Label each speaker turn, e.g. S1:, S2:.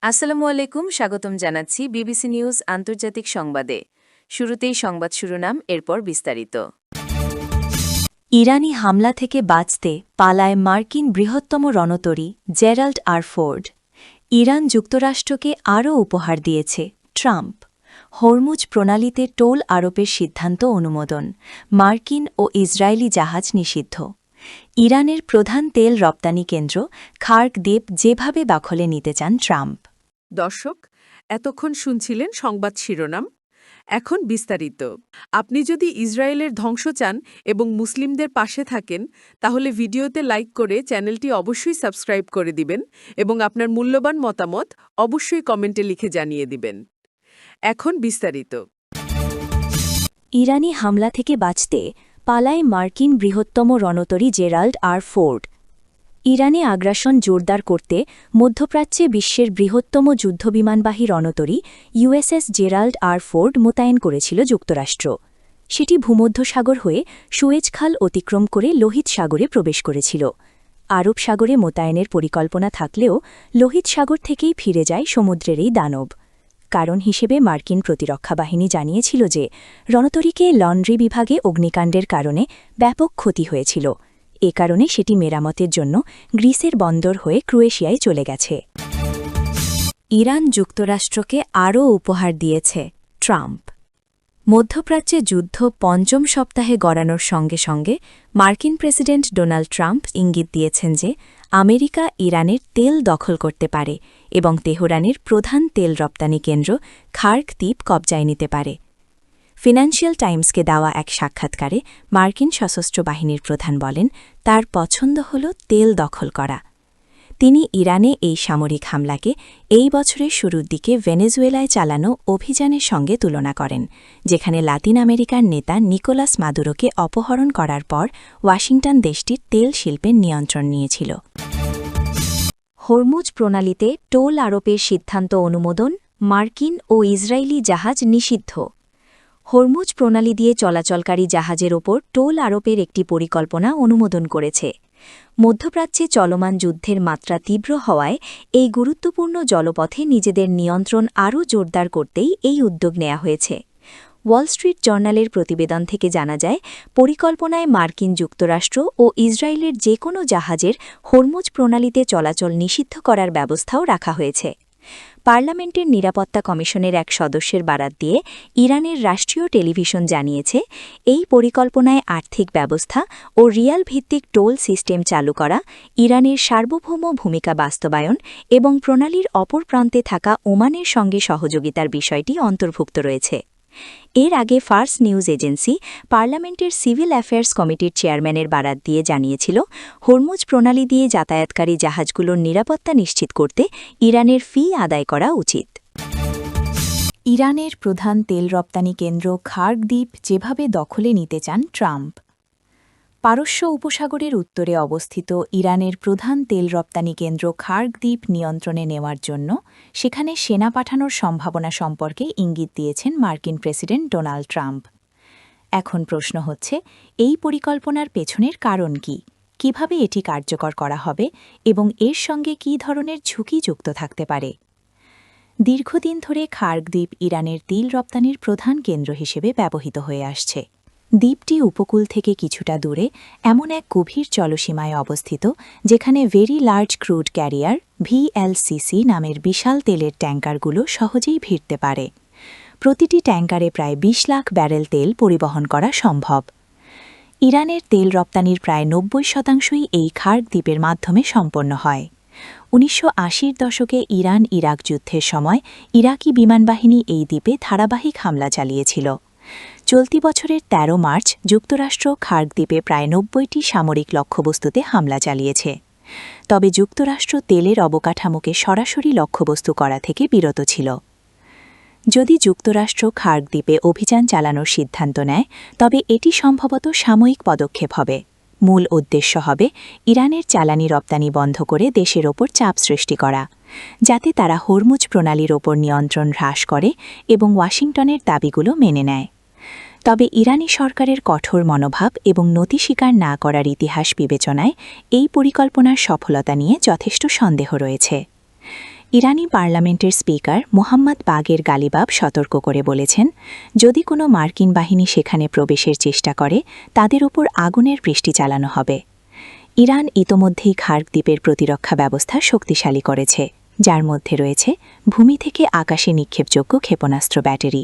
S1: আসসালামু আলাইকুম, স্বাগতম জানাচ্ছি বিবিসি নিউজ আন্তর্জাতিক সংবাদে। শুরুতেই সংবাদ শিরোনাম, এরপর বিস্তারিত।
S2: ইরানি হামলা থেকে বাঁচতে পালায় মার্কিন বৃহত্তম রণতরী জেরাল্ড আর ফোর্ড। ইরান যুক্তরাষ্ট্রকে আরও উপহার দিয়েছে ট্রাম্প। হরমুজ প্রণালীতে টোল আরোপের সিদ্ধান্ত অনুমোদন, মার্কিন ও ইসরায়েলি জাহাজ নিষিদ্ধ। ইরানের প্রধান তেল রপ্তানি কেন্দ্র খার্ক দ্বীপ যেভাবে দখলে নিতে চান ট্রাম্প।
S3: দর্শক, এতক্ষণ শুনছিলেন সংবাদ শিরোনাম। এখন বিস্তারিত। আপনি যদি ইসরায়েলের ধ্বংস চান এবং মুসলিমদের পাশে থাকেন, তাহলে ভিডিওতে লাইক করে চ্যানেলটি অবশ্যই সাবস্ক্রাইব করে দিবেন এবং আপনার মূল্যবান মতামত অবশ্যই কমেন্টে লিখে জানিয়ে দিবেন। এখন বিস্তারিত।
S2: ইরানি হামলা থেকে বাঁচতে পালায় মার্কিন বৃহত্তম রণতরী জেরাল্ড আর ফোর্ড। ইরানে আগ্রাসন জোরদার করতে মধ্যপ্রাচ্যে বিশ্বের বৃহত্তম যুদ্ধবিমানবাহী রণতরী ইউএসএস জেরাল্ড আর ফোর্ড মোতায়েন করেছিল যুক্তরাষ্ট্র। সেটি ভূমধ্যসাগর হয়ে সুয়েজ খাল অতিক্রম করে লোহিত সাগরে প্রবেশ করেছিল। আরব সাগরে মোতায়েনের পরিকল্পনা থাকলেও লোহিত সাগর থেকেই ফিরে যায় সমুদ্রের এই দানব। কারণ হিসেবে মার্কিন প্রতিরক্ষা বাহিনী জানিয়েছিল যে রণতরীকে লন্ড্রি বিভাগে অগ্নিকাণ্ডের কারণে ব্যাপক ক্ষতি হয়েছিল। এ কারণে সেটি মেরামতের জন্য গ্রিসের বন্দর হয়ে ক্রোয়েশিয়ায় চলে গেছে। ইরান যুক্তরাষ্ট্রকে আরও উপহার দিয়েছে ট্রাম্প। মধ্যপ্রাচ্যে যুদ্ধ পঞ্চম সপ্তাহে গড়ানোর সঙ্গে সঙ্গে মার্কিন প্রেসিডেন্ট ডোনাল্ড ট্রাম্প ইঙ্গিত দিয়েছেন যে আমেরিকা ইরানের তেল দখল করতে পারে এবং তেহরানের প্রধান তেল রপ্তানি কেন্দ্র খার্ক দ্বীপ কবজায় নিতে পারে। ফিনান্সিয়াল টাইমসকে দেওয়া এক সাক্ষাৎকারে মার্কিন সশস্ত্র বাহিনীর প্রধান বলেন, তার পছন্দ হল তেল দখল করা। তিনি ইরানে এই সামরিক হামলাকে এই বছরের শুরুর দিকে ভেনেজুয়েলায় চালানো অভিযানের সঙ্গে তুলনা করেন, যেখানে লাতিন আমেরিকার নেতা নিকোলাস মাদুরোকে অপহরণ করার পর ওয়াশিংটন দেশটির তেল শিল্পের নিয়ন্ত্রণ নিয়েছিল। হরমুজ প্রণালীতে টোল আরোপের সিদ্ধান্ত অনুমোদন, মার্কিন ও ইসরায়েলি জাহাজ নিষিদ্ধ। হরমুজ প্রণালী দিয়ে চলাচলকারী জাহাজের ওপর টোল আরোপের একটি পরিকল্পনা অনুমোদন করেছে। মধ্যপ্রাচ্যে চলমান যুদ্ধের মাত্রা তীব্র হওয়ায় এই গুরুত্বপূর্ণ জলপথে নিজেদের নিয়ন্ত্রণ আরও জোরদার করতেই এই উদ্যোগ নেওয়া হয়েছে। ওয়াল স্ট্রিট জার্নালের প্রতিবেদন থেকে জানা যায়, পরিকল্পনায় মার্কিন যুক্তরাষ্ট্র ও ইসরায়েলের যে কোনো জাহাজের হরমুজ প্রণালীতে চলাচল নিষিদ্ধ করার ব্যবস্থাও রাখা হয়েছে। পার্লামেন্টের নিরাপত্তা কমিশনের এক সদস্যের বারাত দিয়ে ইরানের রাষ্ট্রীয় টেলিভিশন জানিয়েছে, এই পরিকল্পনায় আর্থিক ব্যবস্থা ও রিয়াল ভিত্তিক টোল সিস্টেম চালু করা, ইরানের সার্বভৌম ভূমিকা বাস্তবায়ন এবং প্রণালীর অপর প্রান্তে থাকা ওমানের সঙ্গে সহযোগিতার বিষয়টি অন্তর্ভুক্ত রয়েছে। এর আগে ফার্স নিউজ এজেন্সি পার্লামেন্টের সিভিল অ্যাফেয়ার্স কমিটির চেয়ারম্যানের বারাত দিয়ে জানিয়েছিল, হরমুজ প্রণালী দিয়ে যাতায়াতকারী জাহাজগুলোর নিরাপত্তা নিশ্চিত করতে ইরানের ফি আদায় করা উচিত। ইরানের প্রধান তেল রপ্তানি কেন্দ্র খার্ক দ্বীপ যেভাবে দখলে নিতে চান ট্রাম্প। পারস্য উপসাগরের উত্তরে অবস্থিত ইরানের প্রধান তেল রপ্তানি কেন্দ্র খার্ক দ্বীপ নিয়ন্ত্রণে নেওয়ার জন্য সেখানে সেনা পাঠানোর সম্ভাবনা সম্পর্কে ইঙ্গিত দিয়েছেন মার্কিন প্রেসিডেন্ট ডোনাল্ড ট্রাম্প। এখন প্রশ্ন হচ্ছে, এই পরিকল্পনার পেছনের কারণ কি, কিভাবে এটি কার্যকর করা হবে এবং এর সঙ্গে কী ধরনের ঝুঁকি যুক্ত থাকতে পারে। দীর্ঘদিন ধরে খার্ক দ্বীপ ইরানের তেল রপ্তানির প্রধান কেন্দ্র হিসেবে ব্যবহৃত হয়ে আসছে। দ্বীপটি উপকূল থেকে কিছুটা দূরে এমন এক গভীর জলসীমায় অবস্থিত, যেখানে very large crude career VLCC নামের বিশাল তেলের ট্যাঙ্কারগুলো সহজেই ভিড়তে পারে। প্রতিটি ট্যাঙ্কারে প্রায় ২০ লাখ ব্যারেল তেল পরিবহন করা সম্ভব। ইরানের তেল রপ্তানির প্রায় ৯০% এই খার্ক দ্বীপের মাধ্যমে সম্পন্ন হয়। ১৯৮০-র দশকে ইরান ইরাক যুদ্ধের সময় ইরাকি বিমানবাহিনী এই দ্বীপে ধারাবাহিক হামলা চালিয়েছিল। চলতি বছরের ১৩ মার্চ যুক্তরাষ্ট্র খার্ক দ্বীপে প্রায় ৯০টি সামরিক লক্ষ্যবস্তুতে হামলা চালিয়েছে। তবে যুক্তরাষ্ট্র তেলের অবকাঠামোকে সরাসরি লক্ষ্যবস্তু করা থেকে বিরত ছিল। যদি যুক্তরাষ্ট্র খার্ক দ্বীপে অভিযান চালানোর সিদ্ধান্ত নেয়, তবে এটি সম্ভবত সাময়িক পদক্ষেপ হবে। মূল উদ্দেশ্য হবে ইরানের জ্বালানি রপ্তানি বন্ধ করে দেশের ওপর চাপ সৃষ্টি করা, যাতে তারা হরমুজ প্রণালীর ওপর নিয়ন্ত্রণ হ্রাস করে এবং ওয়াশিংটনের দাবিগুলো মেনে নেয়। তবে ইরানি সরকারের কঠোর মনোভাব এবং নতি স্বীকার না করার ইতিহাস বিবেচনায় এই পরিকল্পনার সফলতা নিয়ে যথেষ্ট সন্দেহ রয়েছে। ইরানি পার্লামেন্টের স্পিকার মোহাম্মদ বাগের গালিবাব সতর্ক করে বলেছেন, যদি কোনো মার্কিন বাহিনী সেখানে প্রবেশের চেষ্টা করে তাদের উপর আগুনের বৃষ্টি চালানো হবে। ইরান ইতোমধ্যেই খার্ক দ্বীপের প্রতিরক্ষা ব্যবস্থা শক্তিশালী করেছে, যার মধ্যে রয়েছে ভূমি থেকে আকাশে নিক্ষেপযোগ্য ক্ষেপণাস্ত্র ব্যাটারি।